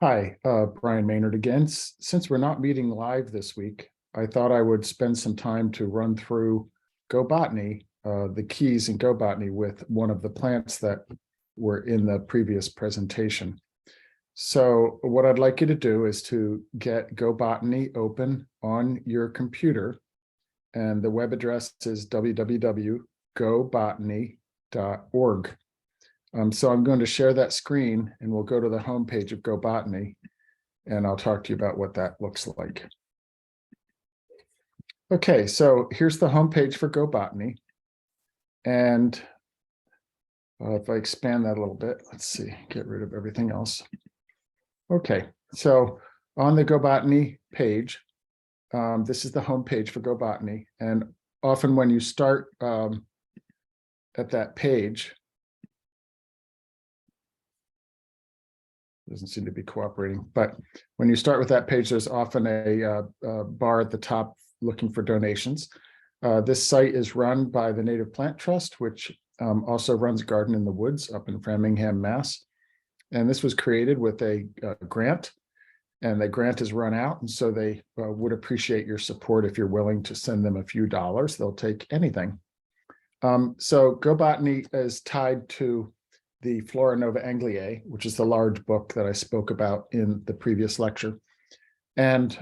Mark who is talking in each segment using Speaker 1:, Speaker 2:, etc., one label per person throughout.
Speaker 1: Hi, Brian Maynard again. Since we're not meeting live this week, I thought I would spend some time to run through GoBotany, the keys in GoBotany with one of the plants that were in the previous presentation. So what I'd like you to do is to get GoBotany open on your computer, and the web address is www.gobotany.org. So I'm going to share that screen and we'll go to the homepage of GoBotany and I'll talk to you about what that looks like. Okay, so here's the homepage for GoBotany. And if I expand that a little bit, let's see, get rid of everything else. Okay, so on the GoBotany page, this is the homepage for GoBotany. And often when you start at that page, doesn't seem to be cooperating, but when you start with that page, there's often a bar at the top looking for donations. This site is run by the Native Plant Trust, which also runs Garden in the Woods up in Framingham, Mass. And this was created with a grant, and the grant is run out. And so they would appreciate your support if you're willing to send them a few dollars. They'll take anything. So GoBotany is tied to the Flora Nova Angliae, which is the large book that I spoke about in the previous lecture. And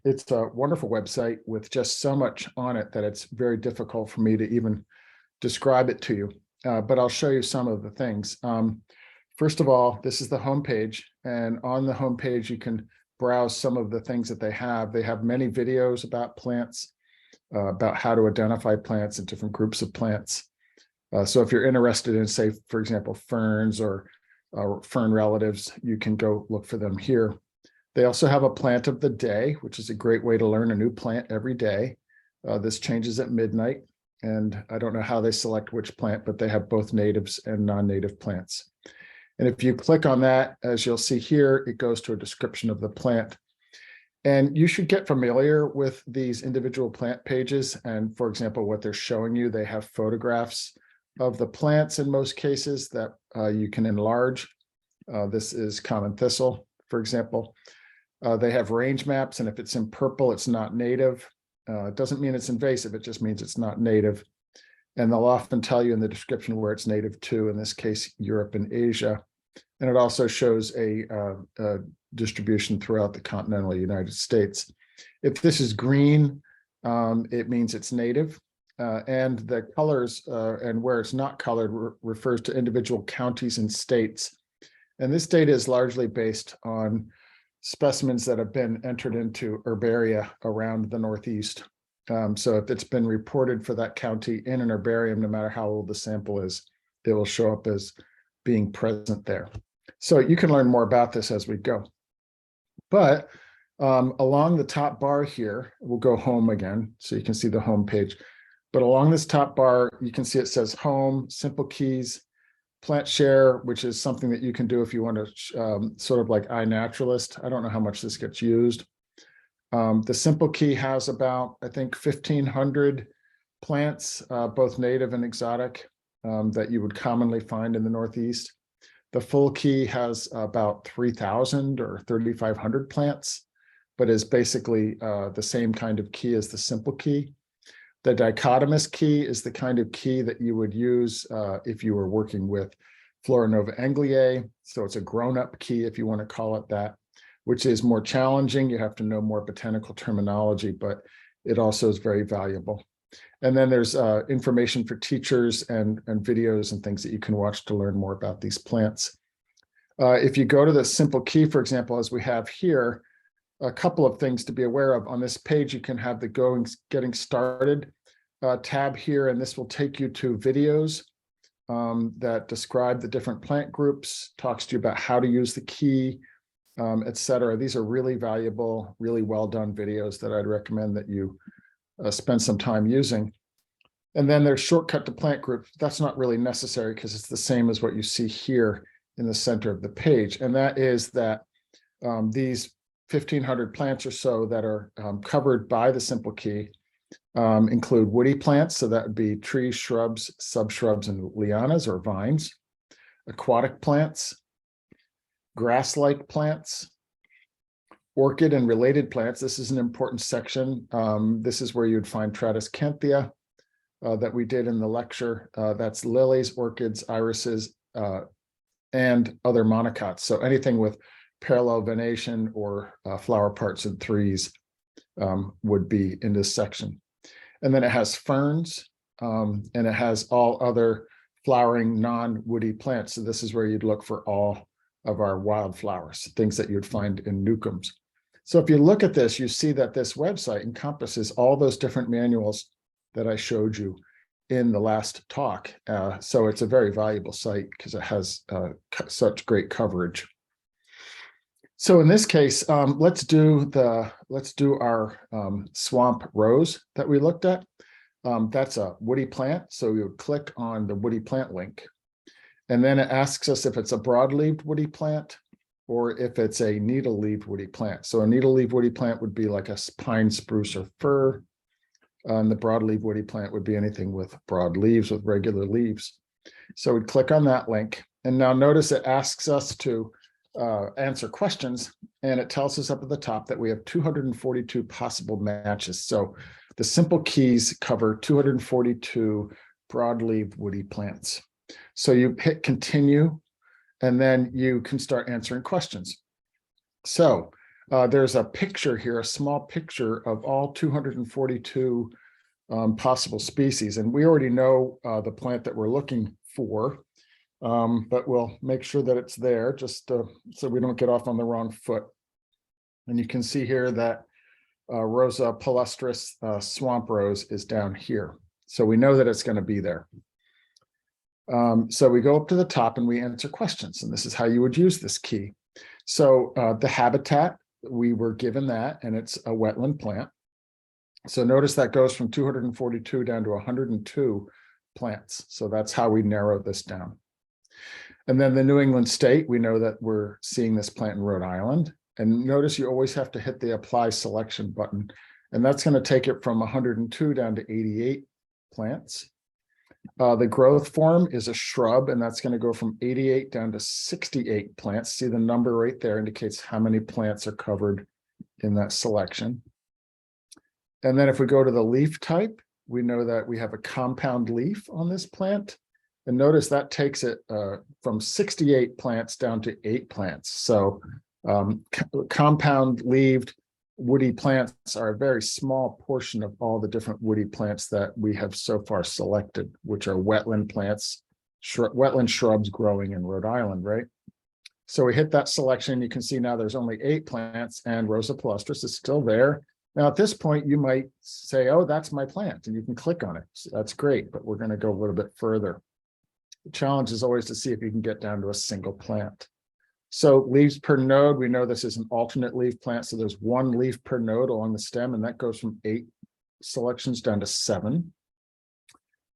Speaker 1: it's a wonderful website with just so much on it that it's very difficult for me to even describe it to you. But I'll show you some of the things. First of all, this is the homepage. And on the homepage, you can browse some of the things that they have. They have many videos about plants, about how to identify plants and different groups of plants. So if you're interested in, say, for example, ferns or fern relatives, you can go look for them here. They also have a plant of the day, which is a great way to learn a new plant every day. This changes at midnight, and I don't know how they select which plant, but they have both natives and non-native plants. And if you click on that, as you'll see here, it goes to a description of the plant. And you should get familiar with these individual plant pages. And for example, what they're showing you, they have photographs of the plants in most cases that you can enlarge. This is common thistle, for example. They have range maps, and if it's in purple, it's not native. It doesn't mean it's invasive, it just means it's not native. And they'll often tell you in the description where it's native to, in this case, Europe and Asia. And it also shows a distribution throughout the continental United States. If this is green, it means it's native. And the colors and where it's not colored refers to individual counties and states. And this data is largely based on specimens that have been entered into herbaria around the Northeast. So if it's been reported for that county in an herbarium, no matter how old the sample is, it will show up as being present there. So you can learn more about this as we go. But along the top bar here, we'll go home again so you can see the home page. But along this top bar, you can see it says home, simple keys, plant share, which is something that you can do if you want to sort of like iNaturalist. I don't know how much this gets used. The simple key has about, I think, 1,500 plants, both native and exotic, that you would commonly find in the Northeast. The full key has about 3,000 or 3,500 plants, but is basically the same kind of key as the simple key. The dichotomous key is the kind of key that you would use if you were working with Flora Nova Angliae. So it's a grown-up key, if you want to call it that, which is more challenging. You have to know more botanical terminology, but it also is very valuable. And then there's information for teachers and videos and things that you can watch to learn more about these plants. If you go to the simple key, for example, as we have here, a couple of things to be aware of. On this page, you can have the getting started tab here, and this will take you to videos that describe the different plant groups, talks to you about how to use the key, etc. These are really valuable, really well done videos that I'd recommend that you spend some time using. And then there's shortcut to plant group. That's not really necessary because it's the same as what you see here in the center of the page. And that is that these 1,500 plants or so that are covered by the simple key include woody plants. So that would be trees, shrubs, subshrubs, and lianas or vines, aquatic plants, grass-like plants, orchid and related plants. This is an important section. This is where you'd find Tradescanthia that we did in the lecture. That's lilies, orchids, irises, and other monocots. So anything with parallel venation or flower parts in threes would be in this section. And then it has ferns, and it has all other flowering non-woody plants. So this is where you'd look for all of our wildflowers, things that you'd find in nucleums. So if you look at this, you see that this website encompasses all those different manuals that I showed you in the last talk. So it's a very valuable site because it has such great coverage. So in this case, let's do our swamp rose that we looked at. That's a woody plant. So you would click on the woody plant link, and then it asks us if it's a broad-leaved woody plant or if it's a needle-leaved woody plant. So a needle-leaved woody plant would be like a pine, spruce, or fir. And the broad-leaved woody plant would be anything with broad leaves, with regular leaves. So we'd click on that link. And now notice it asks us to answer questions, and it tells us up at the top that we have 242 possible matches. So the simple keys cover 242 broad-leaved woody plants. So you hit continue, and then you can start answering questions. So there's a picture here, a small picture of all 242 possible species. And we already know the plant that we're looking for, but we'll make sure that it's there just so we don't get off on the wrong foot. And you can see here that Rosa palustris swamp rose is down here. So we know that it's going to be there. So we go up to the top and we answer questions. And this is how you would use this key. So the habitat, we were given that, and it's a wetland plant. So notice that goes from 242 down to 102 plants. So that's how we narrow this down. And then the New England state, we know that we're seeing this plant in Rhode Island. And notice you always have to hit the apply selection button. And that's going to take it from 102 down to 88 plants. The growth form is a shrub, and that's going to go from 88 down to 68 plants. See the number right there indicates how many plants are covered in that selection. And then if we go to the leaf type, we know that we have a compound leaf on this plant. And notice that takes it from 68 plants down to 8 plants. So compound leaved woody plants are a very small portion of all the different woody plants that we have so far selected, which are wetland plants, wetland shrubs growing in Rhode Island, right? So we hit that selection. You can see now there's only 8 plants, and Rosa palustris is still there. Now at this point, you might say, oh, that's my plant, and you can click on it. So that's great, but we're going to go a little bit further. The challenge is always to see if you can get down to a single plant. So leaves per node, we know this is an alternate leaf plant. So there's 1 leaf per node along the stem, and that goes from 8 selections down to 7.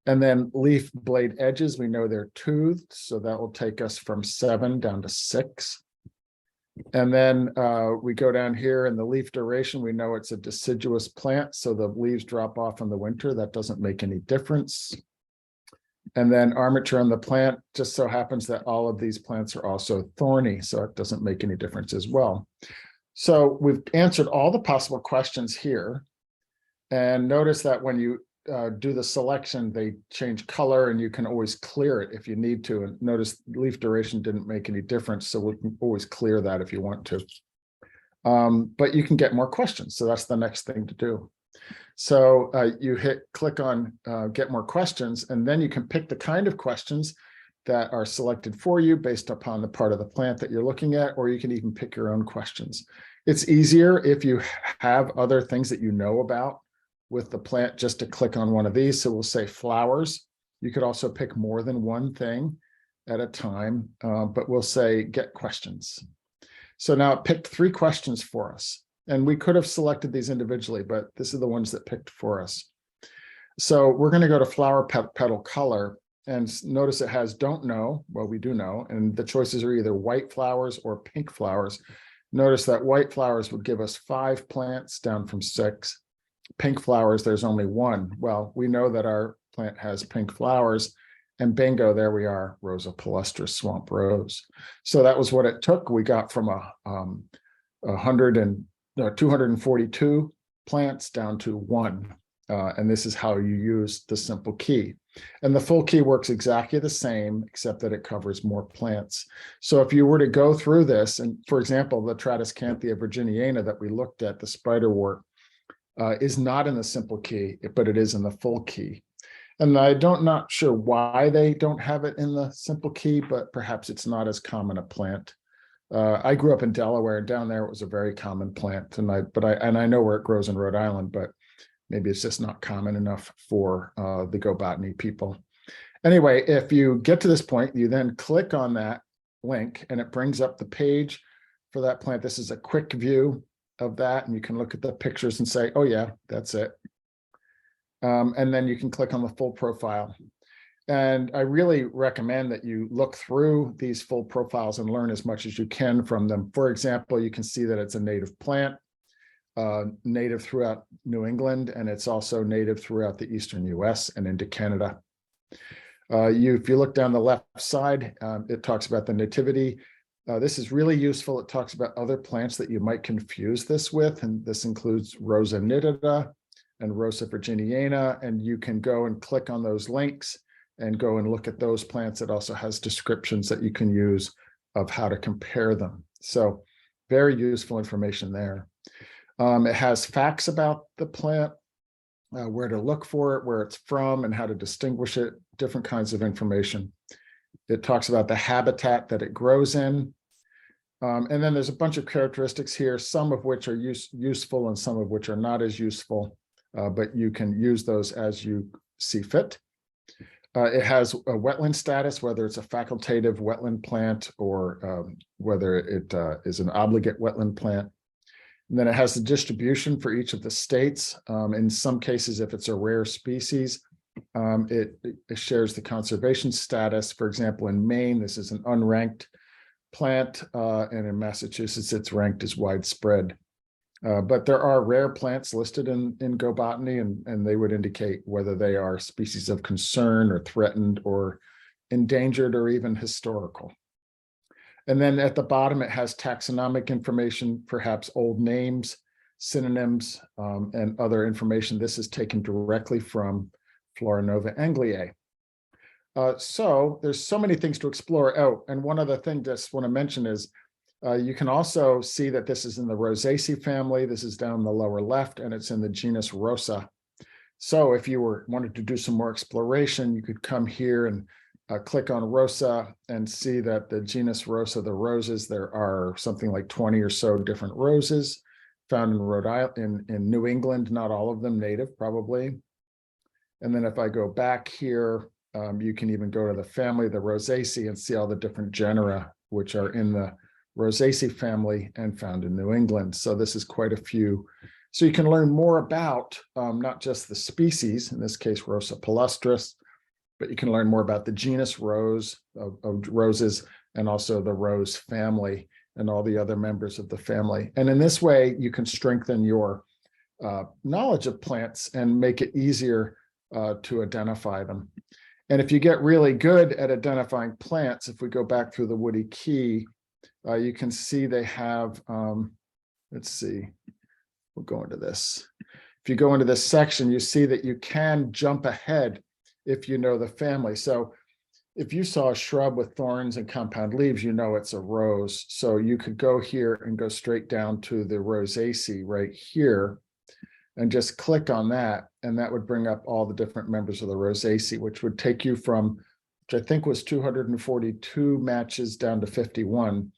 Speaker 1: And then leaf blade edges, we know they're toothed. So that will take us from 7 down to 6. And then we go down here, and the leaf duration, we know it's a deciduous plant. So the leaves drop off in the winter. That doesn't make any difference. And then armature on the plant, just so happens that all of these plants are also thorny, so it doesn't make any difference as well. So we've answered all the possible questions here. And notice that when you do the selection, they change color, and you can always clear it if you need to. And notice leaf duration didn't make any difference, so we can always clear that if you want to. But you can get more questions, so that's the next thing to do. So you click on get more questions, and then you can pick the kind of questions that are selected for you based upon the part of the plant that you're looking at, or you can even pick your own questions. It's easier if you have other things that you know about with the plant just to click on one of these. So we'll say flowers. You could also pick more than one thing at a time, but we'll say get questions. So now it picked 3 questions for us. And we could have selected these individually, but this is the ones that picked for us. So we're going to go to flower petal color, and notice it has don't know. Well, we do know, and the choices are either white flowers or pink flowers. Notice that white flowers would give us 5 plants down from 6. Pink flowers, there's only 1. Well, we know that our plant has pink flowers, and bingo, there we are, Rosa palustris swamp rose. So that was what it took. We got from 242 plants down to 1. And this is how you use the simple key. And the full key works exactly the same, except that it covers more plants. So if you were to go through this, and for example, the Tradescanthia virginiana that we looked at, the spiderwort, is not in the simple key, but it is in the full key. And not sure why they don't have it in the simple key, but perhaps it's not as common a plant. I grew up in Delaware, and down there it was a very common plant, and I know where it grows in Rhode Island, but maybe it's just not common enough for the GoBotany people. Anyway, if you get to this point, you then click on that link and it brings up the page for that plant. This is a quick view of that, and you can look at the pictures and say, oh yeah, that's it. And then you can click on the full profile. And I really recommend that you look through these full profiles and learn as much as you can from them. For example, you can see that it's a native plant, native throughout New England, and it's also native throughout the eastern US and into Canada. If you look down the left side, it talks about the nativity. This is really useful. It talks about other plants that you might confuse this with, and this includes Rosa nitida and Rosa virginiana, and you can go and click on those links and go and look at those plants. It also has descriptions that you can use of how to compare them. So very useful information there. It has facts about the plant, where to look for it, where it's from, and how to distinguish it, different kinds of information. It talks about the habitat that it grows in. And then there's a bunch of characteristics here, some of which are useful and some of which are not as useful, but you can use those as you see fit. It has a wetland status, whether it's a facultative wetland plant or whether it is an obligate wetland plant. And then it has the distribution for each of the states. In some cases, if it's a rare species, it shares the conservation status. For example, in Maine, this is an unranked plant, and in Massachusetts, it's ranked as widespread. But there are rare plants listed in GoBotany, and they would indicate whether they are species of concern or threatened or endangered or even historical. And then at the bottom, it has taxonomic information, perhaps old names, synonyms, and other information. This is taken directly from Flora Nova Angliae. So there's so many things to explore. Oh, and one other thing I just want to mention is you can also see that this is in the Rosaceae family. This is down the lower left, and it's in the genus Rosa. So if you wanted to do some more exploration, you could come here and click on Rosa and see that the genus Rosa, the roses, there are something like 20 or so different roses found in Rhode Island, in New England, not all of them native, probably. And then if I go back here, you can even go to the family, the Rosaceae, and see all the different genera which are in the Rosaceae family and found in New England. So this is quite a few. So you can learn more about not just the species, in this case, Rosa palustris, but you can learn more about the genus rose of roses, and also the rose family and all the other members of the family. And in this way, you can strengthen your knowledge of plants and make it easier to identify them. And if you get really good at identifying plants, if we go back through the woody key, you can see they have, let's see, we'll go into this. If you go into this section, you see that you can jump ahead if you know the family. So if you saw a shrub with thorns and compound leaves, you know it's a rose. So you could go here and go straight down to the Rosaceae right here and just click on that. And that would bring up all the different members of the Rosaceae, which would take you from, which I think was 242 matches down to 51.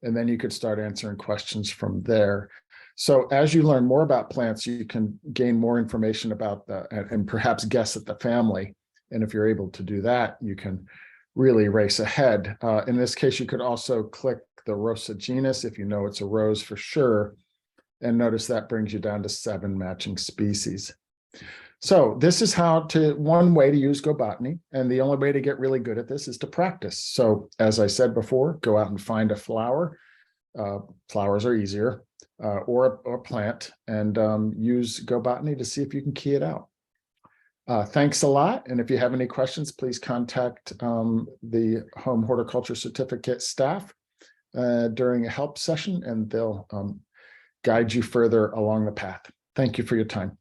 Speaker 1: And then you could start answering questions from there. So as you learn more about plants, you can gain more information about and perhaps guess at the family. And if you're able to do that, you can really race ahead. In this case, you could also click the Rosa genus if you know it's a rose for sure. And notice that brings you down to 7 matching species. So this is one way to use GoBotany. And the only way to get really good at this is to practice. So as I said before, go out and find a flower. Flowers are easier, or a plant, and use GoBotany to see if you can key it out. Thanks a lot. And if you have any questions, please contact the Home Horticulture Certificate staff during a help session, and they'll guide you further along the path. Thank you for your time.